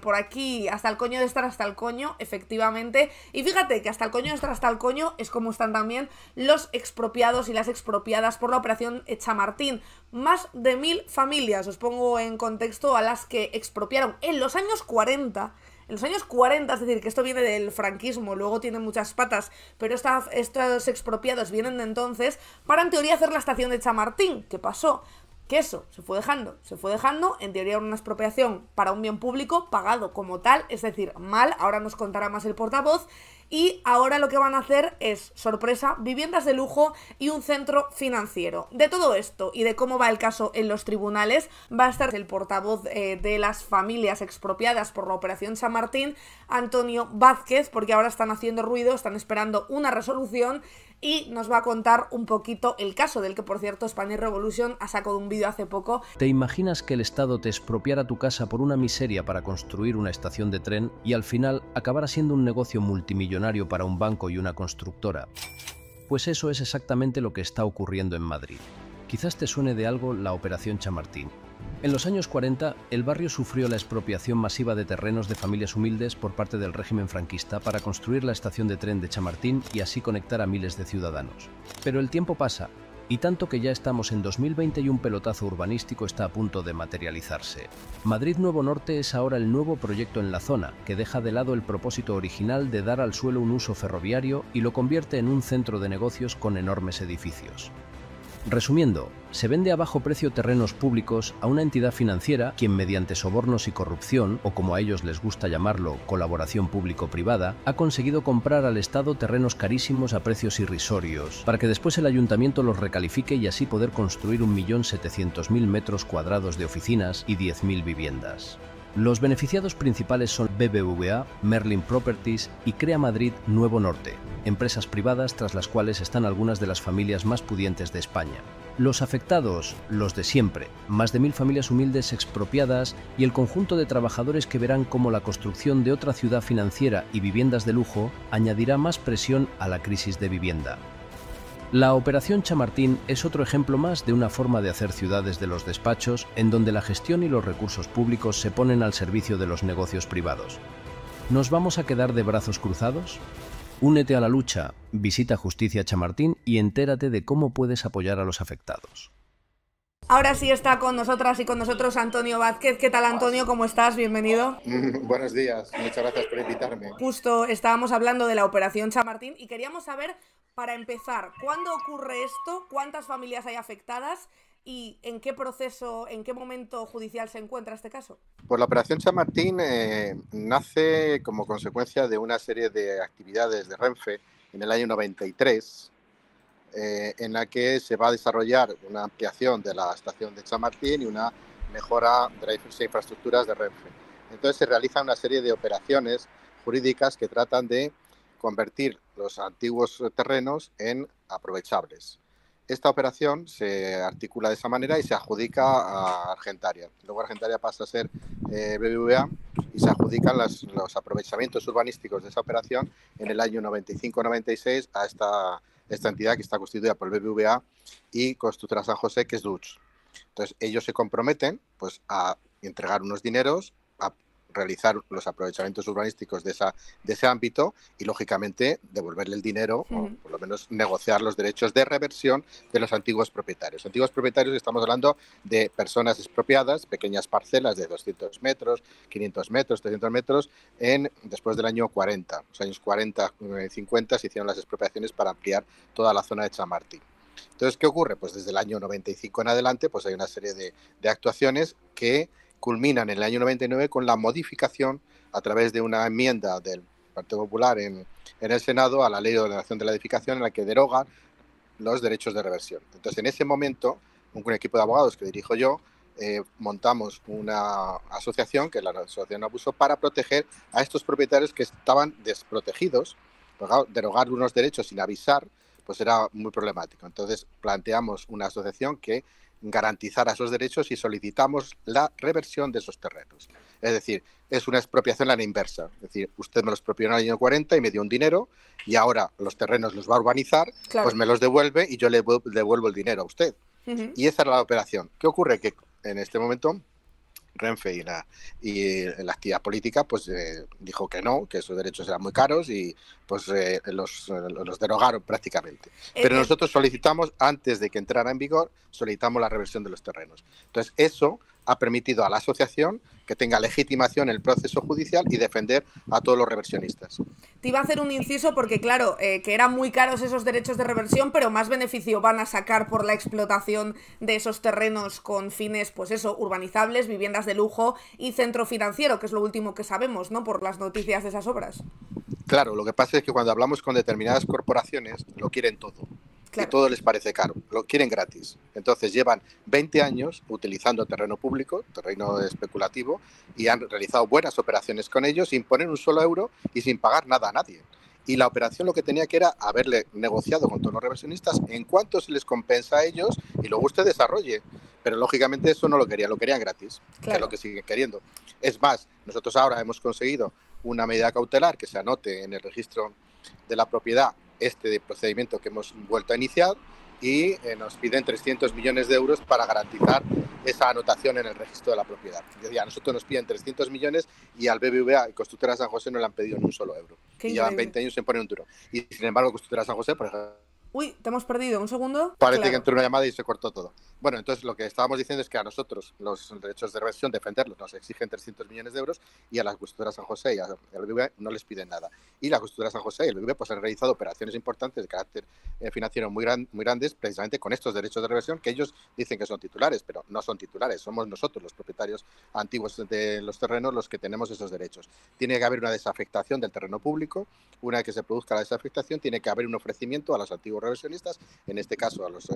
Por aquí, hasta el coño de estar hasta el coño, efectivamente. Y fíjate que hasta el coño de estar hasta el coño es como están también los expropiados y las expropiadas por la operación Chamartín. Más de 1000 familias, os pongo en contexto, a las que expropiaron en los años 40. En los años 40, es decir, que esto viene del franquismo, luego tiene muchas patas, pero estos expropiados vienen de entonces, para en teoría hacer la estación de Chamartín. ¿Qué pasó? Que eso se fue dejando, en teoría una expropiación para un bien público pagado como tal, es decir, mal, ahora nos contará más el portavoz, y ahora lo que van a hacer es, sorpresa, viviendas de lujo y un centro financiero. De todo esto y de cómo va el caso en los tribunales, va a estar el portavoz de las familias expropiadas por la operación Chamartín, Antonio Vázquez, porque ahora están haciendo ruido, están esperando una resolución, y nos va a contar un poquito el caso, del que por cierto Spanish Revolution ha sacado un vídeo hace poco. ¿Te imaginas que el Estado te expropiara tu casa por una miseria para construir una estación de tren y al final acabara siendo un negocio multimillonario para un banco y una constructora? Pues eso es exactamente lo que está ocurriendo en Madrid. Quizás te suene de algo la Operación Chamartín. En los años 40, el barrio sufrió la expropiación masiva de terrenos de familias humildes por parte del régimen franquista para construir la estación de tren de Chamartín y así conectar a miles de ciudadanos. Pero el tiempo pasa, y tanto que ya estamos en 2020 y un pelotazo urbanístico está a punto de materializarse. Madrid Nuevo Norte es ahora el nuevo proyecto en la zona, que deja de lado el propósito original de dar al suelo un uso ferroviario y lo convierte en un centro de negocios con enormes edificios. Resumiendo, se vende a bajo precio terrenos públicos a una entidad financiera quien mediante sobornos y corrupción, o como a ellos les gusta llamarlo, colaboración público-privada, ha conseguido comprar al Estado terrenos carísimos a precios irrisorios, para que después el ayuntamiento los recalifique y así poder construir 1.700.000 metros cuadrados de oficinas y 10.000 viviendas. Los beneficiados principales son BBVA, Merlin Properties y Crea Madrid Nuevo Norte, empresas privadas tras las cuales están algunas de las familias más pudientes de España. Los afectados, los de siempre, más de 1000 familias humildes expropiadas y el conjunto de trabajadores que verán cómo la construcción de otra ciudad financiera y viviendas de lujo añadirá más presión a la crisis de vivienda. La Operación Chamartín es otro ejemplo más de una forma de hacer ciudades de los despachos en donde la gestión y los recursos públicos se ponen al servicio de los negocios privados. ¿Nos vamos a quedar de brazos cruzados? Únete a la lucha, visita Justicia Chamartín y entérate de cómo puedes apoyar a los afectados. Ahora sí está con nosotras y con nosotros Antonio Vázquez. ¿Qué tal, Antonio? ¿Cómo estás? Bienvenido. Buenos días, muchas gracias por invitarme. Justo estábamos hablando de la Operación Chamartín y queríamos saber, para empezar, ¿cuándo ocurre esto? ¿Cuántas familias hay afectadas? ¿Y en qué proceso, en qué momento judicial se encuentra este caso? Pues la Operación Chamartín nace como consecuencia de una serie de actividades de Renfe en el año 93, en la que se va a desarrollar una ampliación de la estación de Chamartín y una mejora de las infraestructuras de Renfe. Entonces se realizan una serie de operaciones jurídicas que tratan de convertir los antiguos terrenos en aprovechables. Esta operación se articula de esa manera y se adjudica a Argentaria. Luego Argentaria pasa a ser BBVA y se adjudican los aprovechamientos urbanísticos de esa operación en el año 95-96 a esta entidad que está constituida por BBVA y Constructora San José, que es Dutch. Entonces ellos se comprometen pues, a entregar unos dineros, a realizar los aprovechamientos urbanísticos de ese ámbito y, lógicamente, devolverle el dinero o, por lo menos, negociar los derechos de reversión de los antiguos propietarios. Antiguos propietarios, estamos hablando de personas expropiadas, pequeñas parcelas de 200 metros, 500 metros, 300 metros, después del año 40. Los años 40, 50 se hicieron las expropiaciones para ampliar toda la zona de Chamartín. Entonces, ¿qué ocurre? Pues desde el año 95 en adelante pues hay una serie de actuaciones que culminan en el año 99 con la modificación a través de una enmienda del Partido Popular en el Senado a la Ley de Ordenación de la Edificación en la que deroga los derechos de reversión. Entonces, en ese momento, un equipo de abogados que dirijo yo, montamos una asociación, que es la Asociación Abuso, para proteger a estos propietarios que estaban desprotegidos. Derogar unos derechos sin avisar pues era muy problemático. Entonces planteamos una asociación que garantizara esos derechos y solicitamos la reversión de esos terrenos. Es decir, es una expropiación a la inversa. Es decir, usted me los expropió en el año 40 y me dio un dinero y ahora los terrenos los va a urbanizar, claro, pues me los devuelve y yo le devuelvo el dinero a usted. Y esa era la operación. ¿Qué ocurre? Que en este momento Renfe y la actividad política, pues dijo que no, que esos derechos eran muy caros y pues los derogaron prácticamente. Pero nosotros solicitamos, antes de que entrara en vigor, solicitamos la reversión de los terrenos. Entonces, eso ha permitido a la asociación que tenga legitimación en el proceso judicial y defender a todos los reversionistas. Te iba a hacer un inciso porque, claro, que eran muy caros esos derechos de reversión, pero más beneficio van a sacar por la explotación de esos terrenos con fines, pues eso, urbanizables, viviendas de lujo y centro financiero, que es lo último que sabemos, ¿no?, por las noticias de esas obras. Claro, lo que pasa es que cuando hablamos con determinadas corporaciones, lo quieren todo. Claro. Y todo les parece caro, lo quieren gratis. Entonces llevan 20 años utilizando terreno público, terreno especulativo, y han realizado buenas operaciones con ellos sin poner un solo euro y sin pagar nada a nadie. Y la operación lo que tenía que era haberle negociado con todos los reversionistas en cuánto se les compensa a ellos y luego usted desarrolle. Pero lógicamente eso no lo querían gratis, claro, que es lo que siguen queriendo. Es más, nosotros ahora hemos conseguido una medida cautelar que se anote en el registro de la propiedad de procedimiento que hemos vuelto a iniciar y nos piden 300 millones de euros para garantizar esa anotación en el registro de la propiedad. A nosotros nos piden 300 millones y al BBVA y Constructora San José no le han pedido ni un solo euro. Y llevan 20 años sin poner un duro. Y sin embargo, Constructora San José, por ejemplo... Uy, te hemos perdido, un segundo. Parece que entró una llamada y se cortó todo. Bueno, entonces lo que estábamos diciendo es que a nosotros los derechos de reversión, defenderlos, nos exigen 300 millones de euros y a la Constructora San José y al BBVA no les piden nada. Y la Constructora San José y el BBVA pues han realizado operaciones importantes de carácter financiero muy grandes precisamente con estos derechos de reversión que ellos dicen que son titulares, pero no son titulares, somos nosotros los propietarios antiguos de los terrenos los que tenemos esos derechos. Tiene que haber una desafectación del terreno público, una vez que se produzca la desafectación tiene que haber un ofrecimiento a los antiguos reversionistas, en este caso a los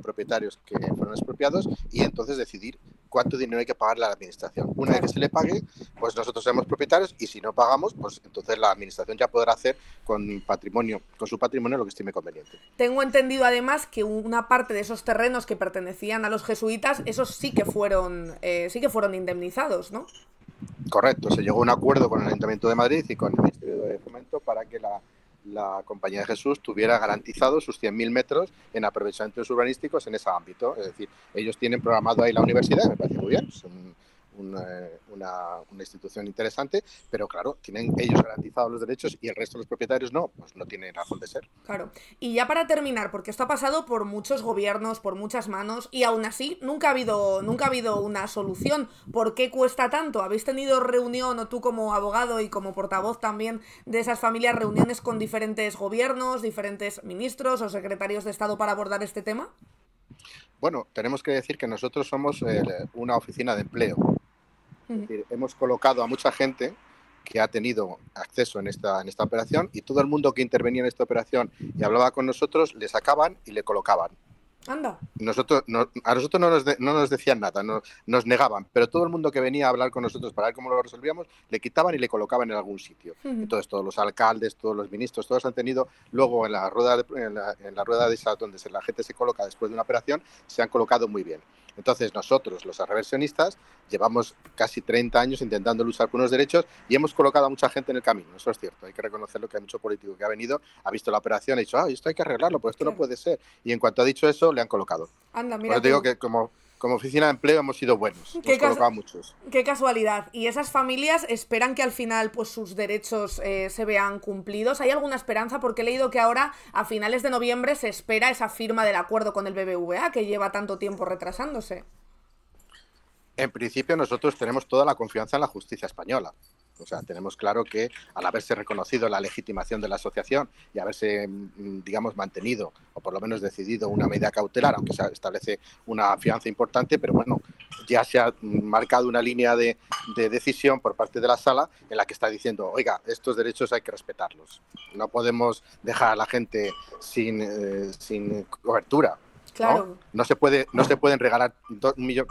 propietarios que fueron expropiados, y entonces decidir cuánto dinero hay que pagarle a la administración. Una vez que se le pague, pues nosotros somos propietarios y si no pagamos, pues entonces la administración ya podrá hacer con su patrimonio lo que estime conveniente. Tengo entendido además que una parte de esos terrenos que pertenecían a los jesuitas, esos sí que fueron indemnizados, ¿no? Correcto, se llegó a un acuerdo con el Ayuntamiento de Madrid y con el Ministerio de Fomento para que la Compañía de Jesús tuviera garantizados sus 100.000 metros en aprovechamientos urbanísticos en ese ámbito. Es decir, ellos tienen programado ahí la universidad, me parece muy bien, es una institución interesante, pero claro, tienen ellos garantizados los derechos y el resto de los propietarios no, pues no tienen razón de ser. Claro. Y ya para terminar, porque esto ha pasado por muchos gobiernos, por muchas manos, y aún así nunca ha habido una solución. ¿Por qué cuesta tanto? ¿Habéis tenido reunión, o tú como abogado y como portavoz también de esas familias, reuniones con diferentes gobiernos, diferentes ministros o secretarios de Estado para abordar este tema? Bueno, tenemos que decir que nosotros somos una oficina de empleo. Es decir, hemos colocado a mucha gente que ha tenido acceso en esta operación y todo el mundo que intervenía en esta operación y hablaba con nosotros, le sacaban y le colocaban. Anda. A nosotros no nos decían nada, nos negaban, pero todo el mundo que venía a hablar con nosotros para ver cómo lo resolvíamos, le quitaban y le colocaban en algún sitio. Entonces todos los alcaldes, todos los ministros, todos han tenido, luego en la rueda de esa donde la gente se coloca después de una operación, se han colocado muy bien. Entonces nosotros, los reversionistas, llevamos casi 30 años intentando luchar por unos derechos y hemos colocado a mucha gente en el camino. Eso es cierto, hay que reconocerlo, que hay mucho político que ha venido, ha visto la operación y ha dicho, esto hay que arreglarlo, pues esto no puede ser. Y en cuanto ha dicho eso, le han colocado. Anda, mira. Pues te digo que como oficina de empleo hemos sido buenos, hemos colocado a muchos. Qué casualidad. ¿Y esas familias esperan que al final pues sus derechos se vean cumplidos? ¿Hay alguna esperanza? Porque he leído que ahora, a finales de noviembre, se espera esa firma del acuerdo con el BBVA, que lleva tanto tiempo retrasándose. En principio nosotros tenemos toda la confianza en la justicia española. O sea, tenemos claro que al haberse reconocido la legitimación de la asociación y haberse, digamos, mantenido o por lo menos decidido una medida cautelar, aunque se establece una fianza importante, pero bueno, ya se ha marcado una línea de decisión por parte de la sala en la que está diciendo, oiga, estos derechos hay que respetarlos. No podemos dejar a la gente sin cobertura. Claro. No se pueden regalar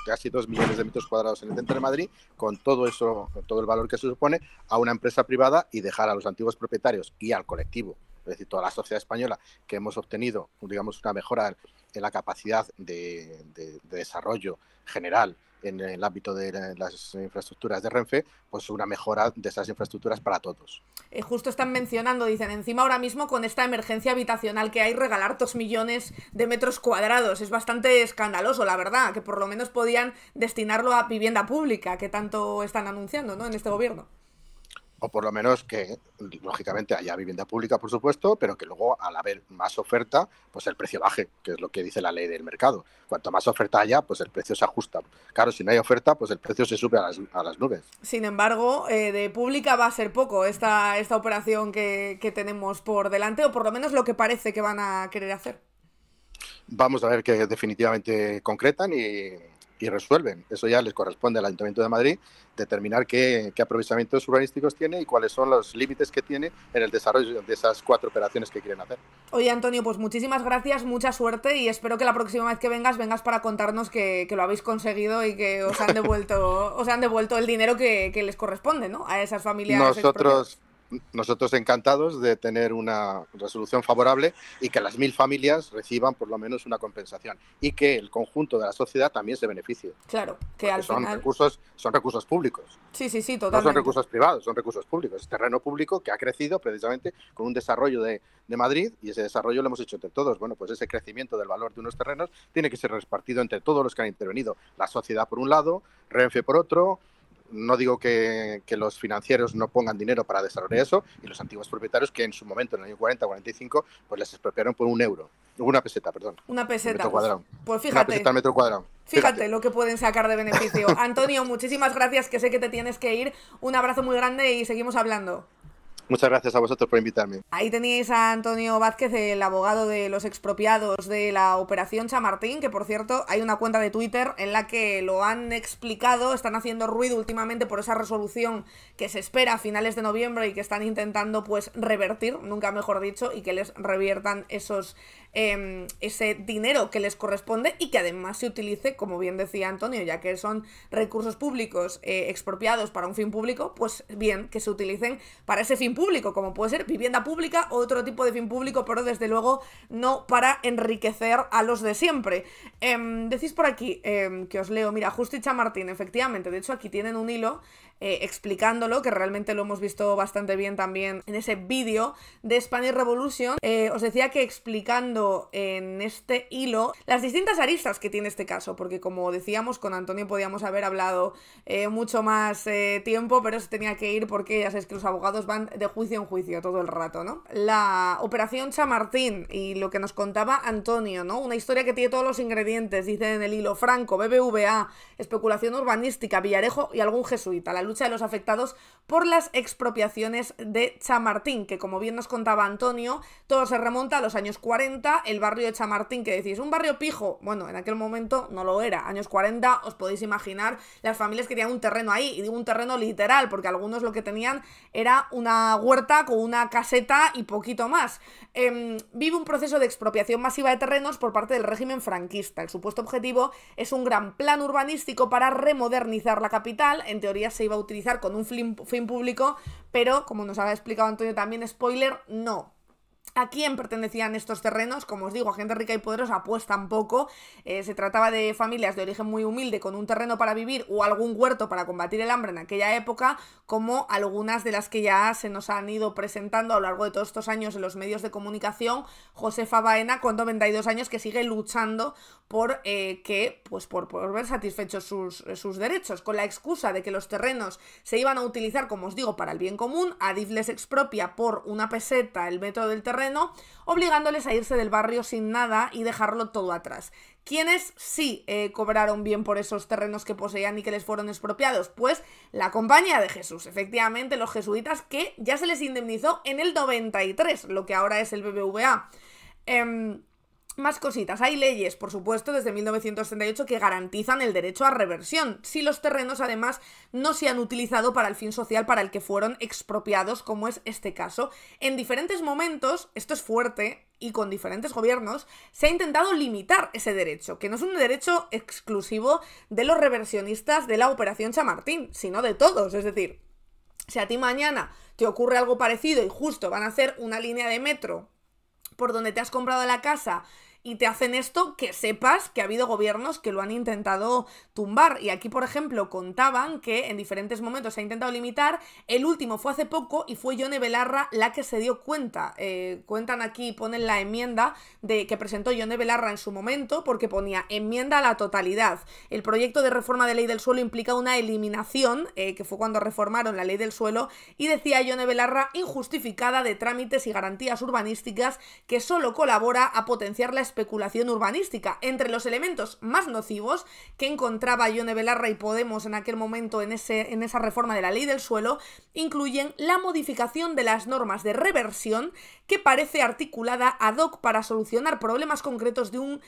casi 2 millones de metros cuadrados en el centro de Madrid con todo eso, con todo el valor que se supone, a una empresa privada y dejar a los antiguos propietarios y al colectivo, es decir, toda la sociedad española, que hemos obtenido, digamos, una mejora en la capacidad de desarrollo general en el ámbito de las infraestructuras de Renfe, pues una mejora de esas infraestructuras para todos. Justo están mencionando, dicen, encima ahora mismo con esta emergencia habitacional que hay, regalar 2 millones de metros cuadrados. Es bastante escandaloso, la verdad, que por lo menos podían destinarlo a vivienda pública, que tanto están anunciando, ¿no?, en este gobierno. O por lo menos que, lógicamente, haya vivienda pública, por supuesto, pero que luego, al haber más oferta, pues el precio baje, que es lo que dice la ley del mercado. Cuanto más oferta haya, pues el precio se ajusta. Claro, si no hay oferta, pues el precio se sube a las nubes. Sin embargo, de pública va a ser poco esta operación que tenemos por delante, o por lo menos lo que parece que van a querer hacer. Vamos a ver que definitivamente concretan y resuelven. Eso ya les corresponde al Ayuntamiento de Madrid determinar qué aprovechamientos urbanísticos tiene y cuáles son los límites que tiene en el desarrollo de esas 4 operaciones que quieren hacer. Oye, Antonio, pues muchísimas gracias, mucha suerte y espero que la próxima vez que vengas para contarnos que lo habéis conseguido y que os han devuelto el dinero que les corresponde, ¿no?, a esas familias. Nosotros encantados de tener una resolución favorable y que las 1000 familias reciban por lo menos una compensación y que el conjunto de la sociedad también se beneficie. Claro, que al final son recursos públicos. Sí, totalmente. No son recursos privados, son recursos públicos. Es terreno público que ha crecido precisamente con un desarrollo de Madrid y ese desarrollo lo hemos hecho entre todos. Bueno, pues ese crecimiento del valor de unos terrenos tiene que ser repartido entre todos los que han intervenido. La sociedad por un lado, Renfe por otro. No digo que los financieros no pongan dinero para desarrollar eso, y los antiguos propietarios que en su momento, en el año 40-45, pues les expropiaron por una peseta, perdón. Una peseta. Pues fíjate. Una peseta al metro cuadrado. Fíjate lo que pueden sacar de beneficio. Antonio, muchísimas gracias, que sé que te tienes que ir. Un abrazo muy grande y seguimos hablando. Muchas gracias a vosotros por invitarme. Ahí teníais a Antonio Vázquez, el abogado de los expropiados de la Operación Chamartín, que por cierto hay una cuenta de Twitter en la que lo han explicado, están haciendo ruido últimamente por esa resolución que se espera a finales de noviembre y que están intentando pues revertir, nunca mejor dicho, y que les reviertan ese dinero que les corresponde y que además se utilice, como bien decía Antonio, ya que son recursos públicos expropiados para un fin público, pues bien, que se utilicen para ese fin público, como puede ser vivienda pública o otro tipo de fin público, pero desde luego no para enriquecer a los de siempre. Decís por aquí, que os leo, mira, Justi Chamartín, efectivamente, de hecho aquí tienen un hilo explicándolo, que realmente lo hemos visto bastante bien también en ese vídeo de Spanish Revolution. Os decía que explicando en este hilo las distintas aristas que tiene este caso, porque como decíamos, con Antonio podíamos haber hablado mucho más tiempo, pero se tenía que ir porque ya sabéis que los abogados van de juicio en juicio todo el rato, ¿no? La Operación Chamartín y lo que nos contaba Antonio, ¿no? Una historia que tiene todos los ingredientes, dice en el hilo: Franco, BBVA, especulación urbanística, Villarejo y algún jesuita, la lucha de los afectados por las expropiaciones de Chamartín, que como bien nos contaba Antonio, todo se remonta a los años 40, el barrio de Chamartín, que decís, un barrio pijo, bueno, en aquel momento no lo era, años 40, os podéis imaginar las familias que tenían un terreno ahí, y digo un terreno literal, porque algunos lo que tenían era una huerta con una caseta y poquito más. Vive un proceso de expropiación masiva de terrenos por parte del régimen franquista. El supuesto objetivo es un gran plan urbanístico para remodernizar la capital. En teoría se iba a utilizar con un fin público, pero como nos ha explicado Antonio también, spoiler, no. ¿A quién pertenecían estos terrenos? Como os digo, a gente rica y poderosa pues tampoco. Se trataba de familias de origen muy humilde con un terreno para vivir o algún huerto para combatir el hambre en aquella época, como algunas de las que ya se nos han ido presentando a lo largo de todos estos años en los medios de comunicación. Josefa Baena, con 92 años, que sigue luchando por ver satisfechos sus derechos, con la excusa de que los terrenos se iban a utilizar, como os digo, para el bien común. Adif les expropia por una peseta el metro del terreno, obligándoles a irse del barrio sin nada y dejarlo todo atrás. ¿Quiénes sí cobraron bien por esos terrenos que poseían y que les fueron expropiados? Pues la Compañía de Jesús, efectivamente, los jesuitas, que ya se les indemnizó en el 93, lo que ahora es el BBVA. Más cositas. Hay leyes, por supuesto, desde 1938 que garantizan el derecho a reversión, si los terrenos además no se han utilizado para el fin social para el que fueron expropiados, como es este caso. En diferentes momentos, esto es fuerte, y con diferentes gobiernos, se ha intentado limitar ese derecho, que no es un derecho exclusivo de los reversionistas de la Operación Chamartín, sino de todos. Es decir, si a ti mañana te ocurre algo parecido y justo van a hacer una línea de metro por donde te has comprado la casa y te hacen esto, que sepas que ha habido gobiernos que lo han intentado tumbar. Y aquí, por ejemplo, contaban que en diferentes momentos se ha intentado limitar. El último fue hace poco y fue Yone Belarra la que se dio cuenta. Cuentan aquí, ponen la enmienda que presentó Yone Belarra en su momento, porque ponía enmienda a la totalidad. El proyecto de reforma de ley del suelo implica una eliminación, que fue cuando reformaron la ley del suelo, y decía Yone Belarra, injustificada, de trámites y garantías urbanísticas que solo colabora a potenciar la especulación urbanística. Entre los elementos más nocivos que encontraba Yone Belarra y Podemos en aquel momento en esa reforma de la ley del suelo, incluyen la modificación de las normas de reversión, que parece articulada ad hoc para solucionar problemas concretos de un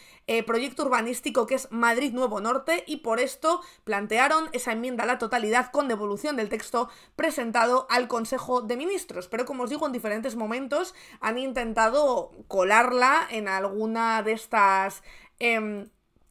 proyecto urbanístico que es Madrid Nuevo Norte, y por esto plantearon esa enmienda a la totalidad con devolución del texto presentado al Consejo de Ministros. Pero como os digo, en diferentes momentos han intentado colarla en alguna de estas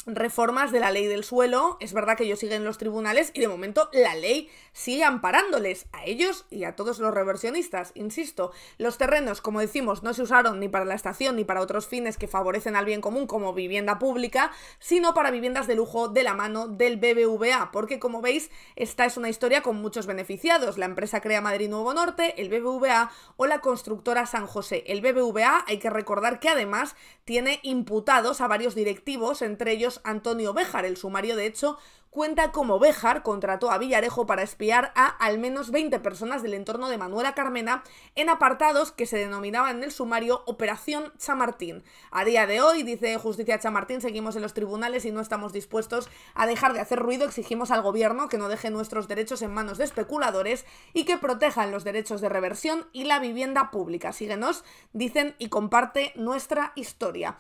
reformas de la ley del suelo. Es verdad que ellos siguen en los tribunales y de momento la ley sigue amparándoles a ellos y a todos los reversionistas. Insisto, los terrenos, como decimos, no se usaron ni para la estación ni para otros fines que favorecen al bien común como vivienda pública, sino para viviendas de lujo de la mano del BBVA, porque como veis, esta es una historia con muchos beneficiados. La empresa Crea Madrid Nuevo Norte, el BBVA o la constructora San José. El BBVA, hay que recordar que además tiene imputados a varios directivos, entre ellos Antonio Béjar. El sumario, de hecho, cuenta cómo Béjar contrató a Villarejo para espiar a al menos 20 personas del entorno de Manuela Carmena en apartados que se denominaban en el sumario Operación Chamartín. A día de hoy, dice Justicia Chamartín, seguimos en los tribunales y no estamos dispuestos a dejar de hacer ruido. Exigimos al gobierno que no deje nuestros derechos en manos de especuladores y que protejan los derechos de reversión y la vivienda pública. Síguenos, dicen, y comparte nuestra historia.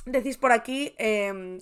Decís por aquí,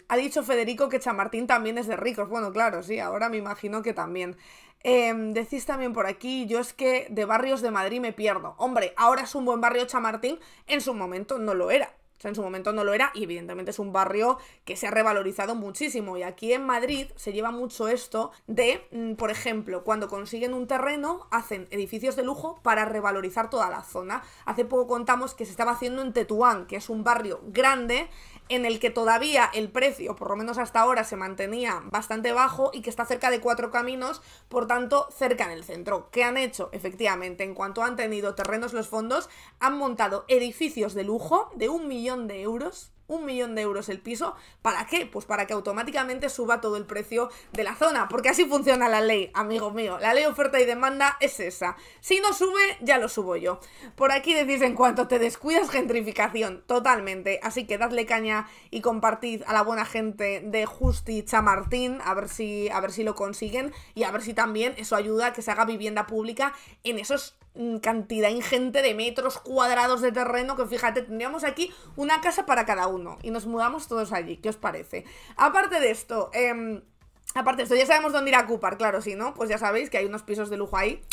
ha dicho Federico que Chamartín también es de ricos. Bueno, claro, sí, ahora me imagino que también. Decís también por aquí, yo es que de barrios de Madrid me pierdo. Hombre, ahora es un buen barrio Chamartín, en su momento no lo era. O sea, en su momento no lo era y evidentemente es un barrio que se ha revalorizado muchísimo. Y aquí en Madrid se lleva mucho esto de, por ejemplo, cuando consiguen un terreno, hacen edificios de lujo para revalorizar toda la zona. Hace poco contamos que se estaba haciendo en Tetuán, que es un barrio grande en el que todavía el precio, por lo menos hasta ahora, se mantenía bastante bajo y que está cerca de 4 caminos, por tanto, cerca en el centro. ¿Qué han hecho? Efectivamente, en cuanto han tenido terrenos los fondos, han montado edificios de lujo de 1 millón de euros. 1 millón de euros el piso. ¿Para qué? Pues para que automáticamente suba todo el precio de la zona, porque así funciona la ley, amigo mío. La ley oferta y demanda es esa. Si no sube, ya lo subo yo. Por aquí decís, en cuanto te descuidas, gentrificación. Totalmente. Así que dadle caña y compartid a la buena gente de Justi Chamartín, a ver si lo consiguen, y a ver si también eso ayuda a que se haga vivienda pública en esos cantidad ingente de metros cuadrados de terreno, que fíjate, tendríamos aquí una casa para cada uno y nos mudamos todos allí. ¿Qué os parece? Aparte de esto, ya sabemos dónde ir a ocupar, claro, si no, pues ya sabéis que hay unos pisos de lujo ahí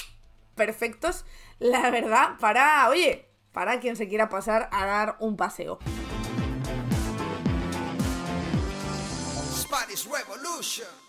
perfectos, la verdad, para quien se quiera pasar a dar un paseo. Spanish Revolution.